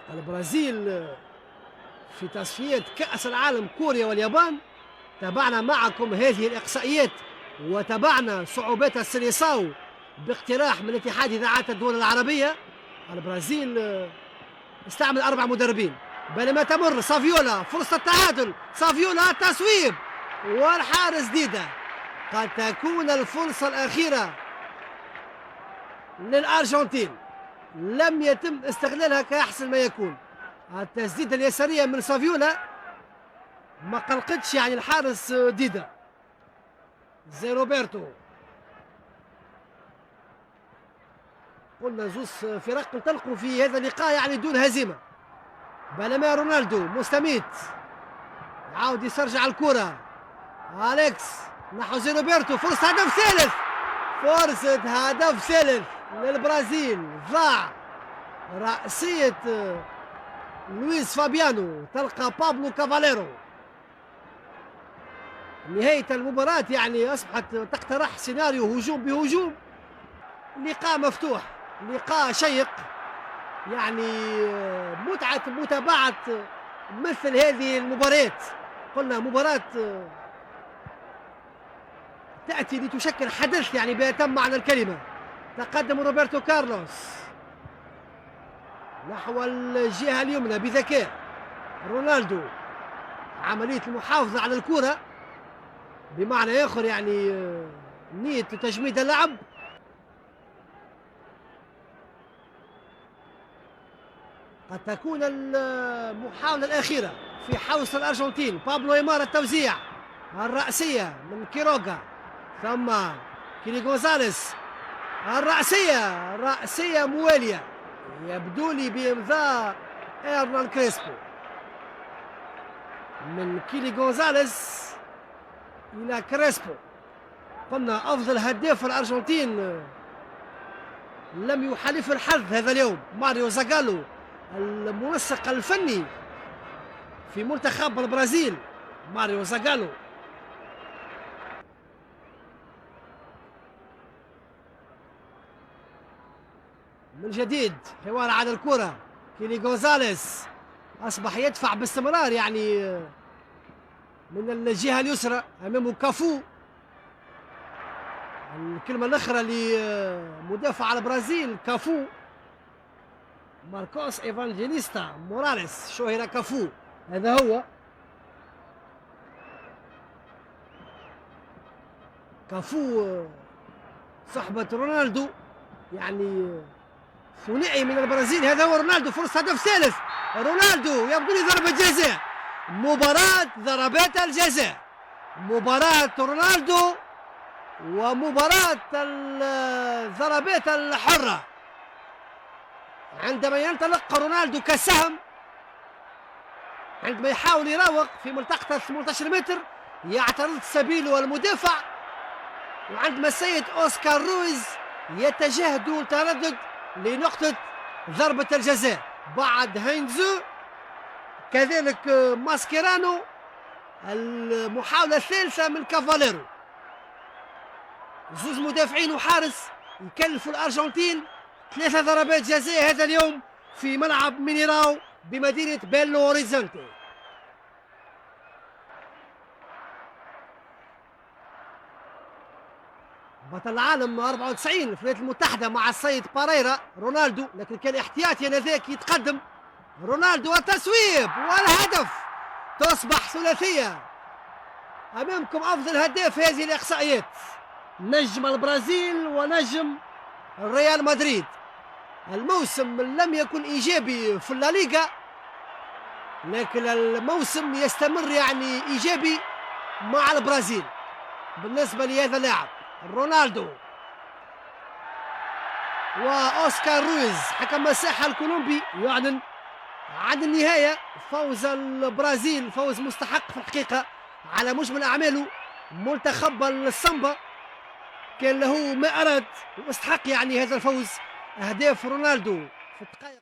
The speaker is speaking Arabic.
البرازيل في تصفيات كأس العالم كوريا واليابان. تابعنا معكم هذه الإقصائيات وتابعنا صعوبات السيليساو باقتراح من اتحاد إذاعات الدول العربية. البرازيل استعمل 4 مدربين بينما تمر سافيولا فرصة التعادل، سافيولا تصويب والحارس ديدا. قد تكون الفرصة الأخيرة للأرجنتين، لم يتم استغلالها كأحسن ما يكون. التسديدة اليسارية من سافيولا ما قلقتش يعني الحارس ديدا. زي روبرتو، قلنا زوز فرق انطلقوا في هذا اللقاء يعني دون هزيمة. بينما رونالدو مستميت يعاود يسرجع الكرة، أليكس نحو زي روبرتو، فرصة هدف ثالث، فرصة هدف ثالث للبرازيل. ضاع رأسية لويس فابيانو تلقى بابلو كافاليرو. نهاية المباراة يعني أصبحت تقترح سيناريو هجوم بهجوم. لقاء مفتوح، لقاء شيق، يعني متعة متابعة مثل هذه المباريات. قلنا مباراة تأتي لتشكل حدث يعني بأتم معنى الكلمة. تقدم روبرتو كارلوس نحو الجهة اليمنى بذكاء. رونالدو عملية المحافظة على الكرة بمعنى آخر، يعني نية تجميد اللعب. قد تكون المحاولة الأخيرة في حوص الأرجنتين. بابلو إيمار التوزيع، الرأسية من كيروغا، ثم كيلي غونزاليس، الرأسية رأسية موالية يبدو لي بإمضاء إرنان كريسبو. من كيلي غونزاليس إلى كريسبو. قلنا أفضل هداف الأرجنتين لم يحالف الحظ هذا اليوم، ماريو زاغالو المنسق الفني في منتخب البرازيل. ماريو زاغالو من جديد حوار على الكرة. كيلي غونزاليس أصبح يدفع باستمرار يعني من الجهة اليسرى أمامه كافو. الكلمة الأخرى لمدافع البرازيل كافو، ماركوس إيفانجيليستا موراليس شهر كافو، هذا هو كافو صحبة رونالدو، يعني ثنائي من البرازيل. هذا هو رونالدو، فرصة هدف ثالث. رونالدو يبدو لي ضربة جزاء. مباراة ضربات الجزاء، مباراة رونالدو ومباراة الضربات الحرة. عندما ينطلق رونالدو كسهم، عندما يحاول يراوغ في منطقة 18 متر يعترض سبيله المدافع، وعندما السيد أوسكار رويز يتجاهد دون تردد لنقطة ضربة الجزاء بعد هينزو كذلك ماسكيرانو. المحاولة الثالثة من كافاليرو. زوز مدافعين وحارس يكلفوا الأرجنتين 3 ضربات جزاء هذا اليوم في ملعب مينيراو بمدينة بيلو هوريزونتي. بطل العالم 94 في الولايات المتحدة مع السيد باريرا رونالدو، لكن كان احتياطي انذاك يتقدم رونالدو والتصويب والهدف. تصبح ثلاثية. أمامكم أفضل هداف هذه الإحصائيات، نجم البرازيل ونجم ريال مدريد. الموسم لم يكن إيجابي في الليغا، لكن الموسم يستمر يعني إيجابي مع البرازيل بالنسبة لهذا اللاعب رونالدو. وأوسكار رويز حكم الساحة الكولومبي يعلن عن النهاية. فوز البرازيل فوز مستحق في الحقيقة على مجمل أعماله. منتخب السامبا كان له ما أراد واستحق يعني هذا الفوز. أهداف رونالدو في الدقائق